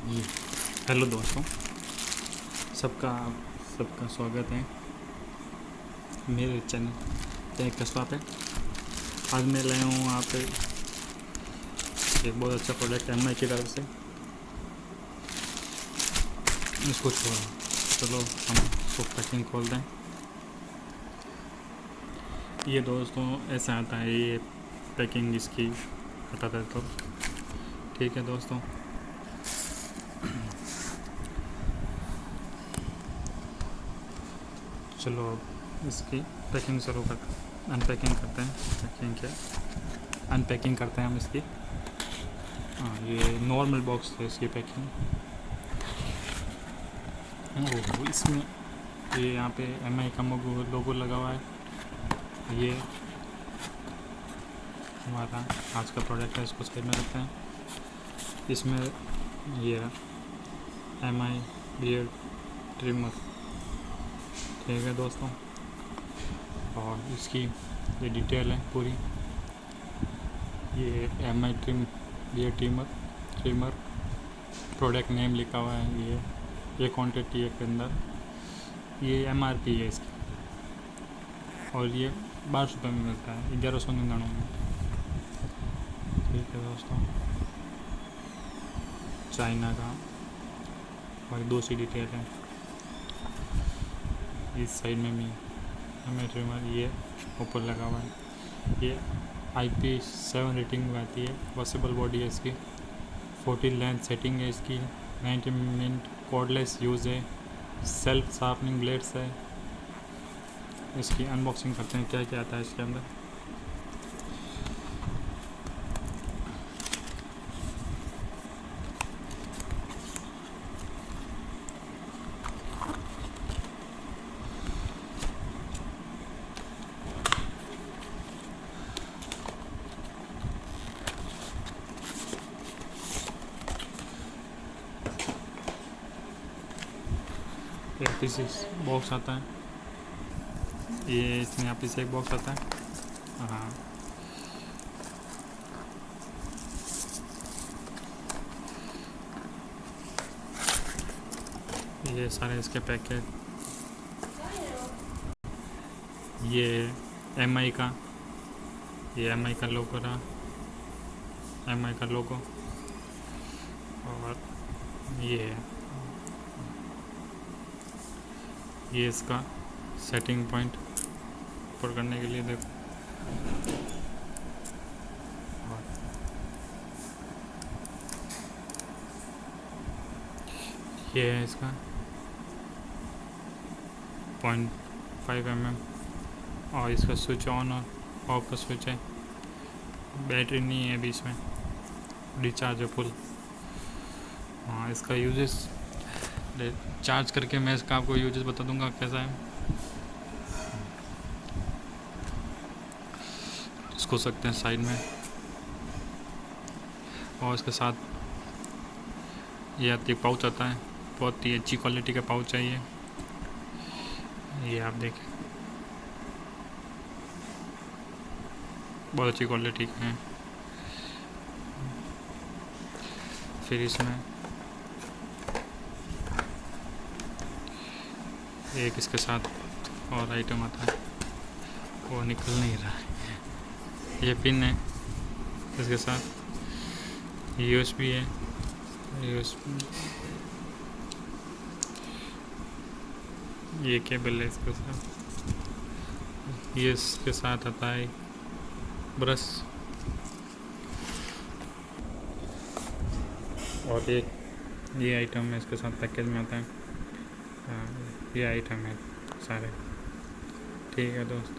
जी hello दोस्तों, सबका सबका स्वागत है मेरे चैनल टेक कस्बा पे। आज मैं लाया हूँ यहाँ पे एक बहुत अच्छा प्रोडक्ट एम आई की तरफ से। इसको चलो हम इसको पैकिंग खोलते हैं। ये दोस्तों ऐसा आता है, ये पैकिंग इसकी हटा दे तो ठीक है दोस्तों। चलो अब इसकी पैकिंग शुरू करते अनपैकिंग करते हैं। अनपैकिंग करते हैं हम इसकी। हाँ, ये नॉर्मल बॉक्स है इसकी पैकिंग। इसमें ये यहाँ पे एम आई का लोगो लगा हुआ है। ये हमारा आज का प्रोडक्ट है, इसको साइड में रखते हैं। इसमें ये एम आई बियर्ड ट्रिमर, ठीक है दोस्तों। और इसकी ये डिटेल है पूरी। ये एम आई बियर्ड ट्रिमर प्रोडक्ट नेम लिखा हुआ है। ये क्वान्टिटी है के अंदर, ये MRP है इसकी, और ये 12 रुपये में मिलता है, 1199 में। ठीक है दोस्तों, चाइना का। और दूसरी डिटेल है इस साइड में भी हमें ट्रिमर ये ऊपर लगा हुआ है। ये IP7 रेटिंग में आती है। वॉशेबल बॉडी है इसकी, 14 लेंथ सेटिंग है इसकी, 90 मिनट कॉर्डलेस यूज़ है, सेल्फ शार्पनिंग ब्लेड्स है। इसकी अनबॉक्सिंग करते हैं, क्या क्या आता है इसके अंदर। एक पीस बॉक्स आता है, ये इसमें यहाँ पीस एक बॉक्स आता है। हाँ, ये सारे इसके पैकेट। ये MI का, ये MI का लोगो रहा, MI का लोगो। और ये इसका सेटिंग पॉइंट ऊपर करने के लिए देखो। और ये है इसका 0.5 mm, और इसका स्विच ऑन और ऑफ का स्विच है। बैटरी नहीं है अभी इसमें, रिचार्ज है फुल। हाँ, इसका यूजेस चार्ज करके मैं इसका आपको यूजेस बता दूंगा कैसा है। इसको सकते हैं साइड में। और इसके साथ ये आती है, पाउच आता है, बहुत ही अच्छी क्वालिटी का पाउच है ये आप देखें, बहुत अच्छी क्वालिटी का है। फिर इसमें एक इसके साथ और आइटम आता है, वो निकल नहीं रहा है। ये पिन है इसके साथ, USB है, ये केबल है इसके साथ। ये इसके साथ आता है ब्रश, और ये आइटम है इसके साथ पैकेज में आता है। ये आइटम है सारे, ठीक है दोस्त।